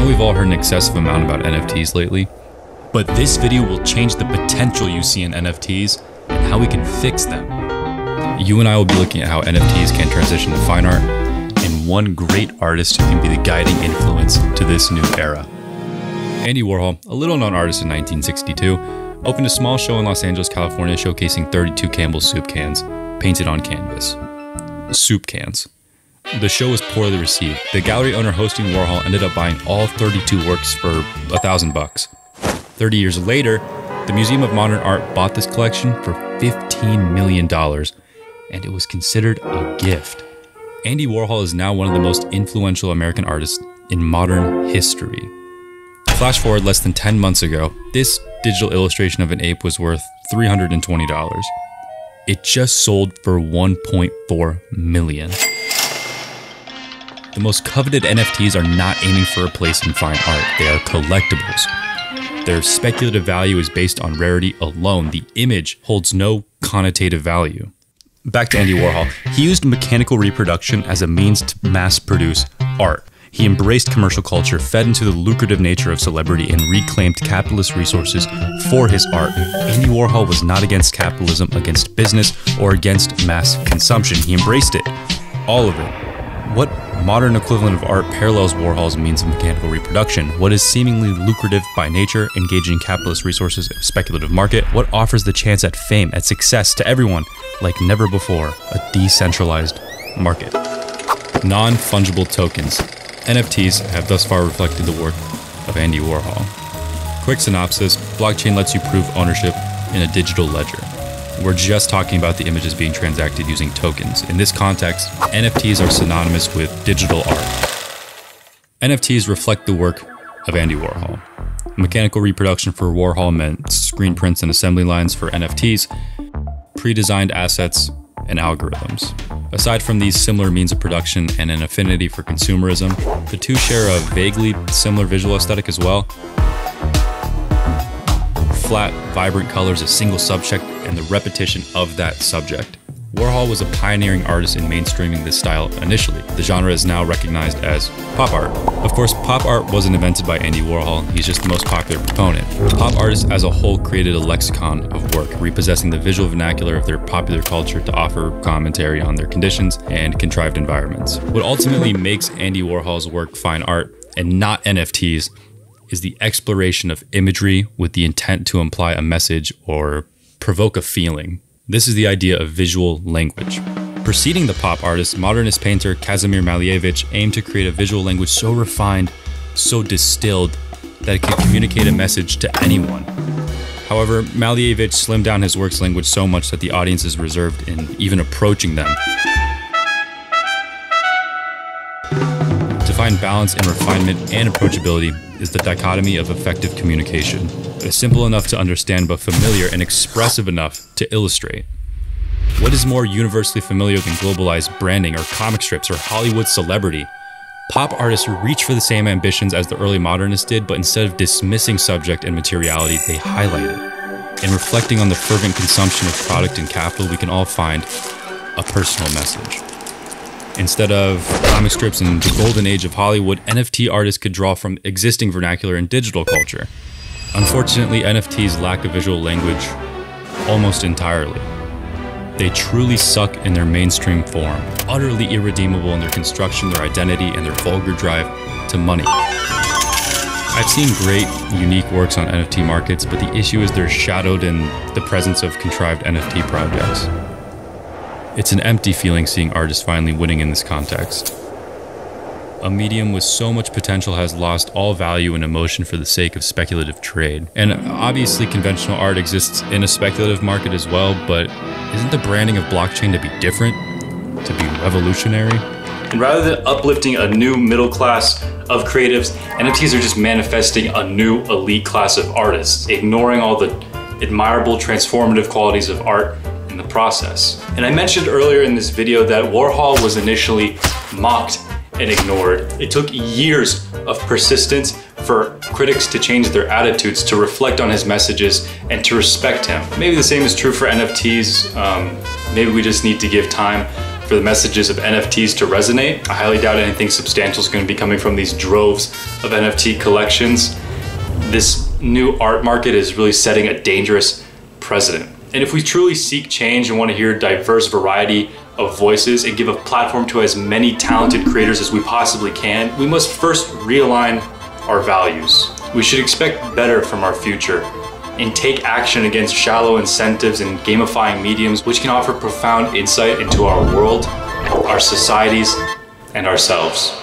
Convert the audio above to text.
know we've all heard an excessive amount about NFTs lately, but this video will change the potential you see in NFTs and how we can fix them. You and I will be looking at how NFTs can transition to fine art and one great artist who can be the guiding influence to this new era. Andy Warhol, a little-known artist in 1962, opened a small show in Los Angeles, California, showcasing 32 Campbell's soup cans painted on canvas. Soup cans. The show was poorly received. The gallery owner hosting Warhol ended up buying all 32 works for $1,000. 30 years later, the Museum of Modern Art bought this collection for $15 million, and it was considered a gift. Andy Warhol is now one of the most influential American artists in modern history. Flash forward less than 10 months ago, this digital illustration of an ape was worth $320. It just sold for $1.4 million. The most coveted NFTs are not aiming for a place in fine art. They are collectibles. Their speculative value is based on rarity alone. The image holds no connotative value. Back to Andy Warhol. He used mechanical reproduction as a means to mass produce art. He embraced commercial culture, fed into the lucrative nature of celebrity, and reclaimed capitalist resources for his art. Andy Warhol was not against capitalism, against business, or against mass consumption. He embraced it. All of it. What modern equivalent of art parallels Warhol's means of mechanical reproduction? What is seemingly lucrative by nature, engaging in capitalist resources in a speculative market? What offers the chance at fame, at success to everyone like never before? A decentralized market. Non-fungible tokens. NFTs have thus far reflected the work of Andy Warhol. Quick synopsis: blockchain lets you prove ownership in a digital ledger. We're just talking about the images being transacted using tokens. In this context, NFTs are synonymous with digital art. NFTs reflect the work of Andy Warhol. Mechanical reproduction for Warhol meant screen prints and assembly lines for NFTs, pre-designed assets, and algorithms. Aside from these similar means of production and an affinity for consumerism, the two share a vaguely similar visual aesthetic as well. Flat, vibrant colors, a single subject, and the repetition of that subject. Warhol was a pioneering artist in mainstreaming this style initially. The genre is now recognized as pop art. Of course, pop art wasn't invented by Andy Warhol, he's just the most popular proponent. Pop artists as a whole created a lexicon of work, repossessing the visual vernacular of their popular culture to offer commentary on their conditions and contrived environments. What ultimately makes Andy Warhol's work fine art, and not NFTs, is the exploration of imagery with the intent to imply a message or provoke a feeling. This is the idea of visual language. Preceding the pop artist, modernist painter Kazimir Malevich aimed to create a visual language so refined, so distilled, that it could communicate a message to anyone. However, Malevich slimmed down his work's language so much that the audience is reserved in even approaching them. To find balance in refinement and approachability is the dichotomy of effective communication. It's simple enough to understand but familiar and expressive enough to illustrate. What is more universally familiar than globalized branding or comic strips or Hollywood celebrity? Pop artists reach for the same ambitions as the early modernists did, but instead of dismissing subject and materiality, they highlight it. In reflecting on the fervent consumption of product and capital, we can all find a personal message. Instead of comic strips in the golden age of Hollywood, NFT artists could draw from existing vernacular and digital culture. Unfortunately, NFTs lack a visual language almost entirely. They truly suck in their mainstream form, utterly irredeemable in their construction, their identity, and their vulgar drive to money. I've seen great, unique works on NFT markets, but the issue is they're shadowed in the presence of contrived NFT projects. It's an empty feeling seeing artists finally winning in this context. A medium with so much potential has lost all value and emotion for the sake of speculative trade. And obviously conventional art exists in a speculative market as well, but isn't the branding of blockchain to be different? To be revolutionary? And rather than uplifting a new middle class of creatives, NFTs are just manifesting a new elite class of artists, ignoring all the admirable transformative qualities of art in the process. And I mentioned earlier in this video that Warhol was initially mocked and ignored. It took years of persistence for critics to change their attitudes, to reflect on his messages, and to respect him. Maybe the same is true for NFTs. Maybe we just need to give time for the messages of NFTs to resonate. I highly doubt anything substantial is going to be coming from these droves of NFT collections. This new art market is really setting a dangerous precedent. And if we truly seek change and want to hear a diverse variety of voices and give a platform to as many talented creators as we possibly can, we must first realign our values. We should expect better from our future and take action against shallow incentives and gamifying mediums, which can offer profound insight into our world, our societies, and ourselves.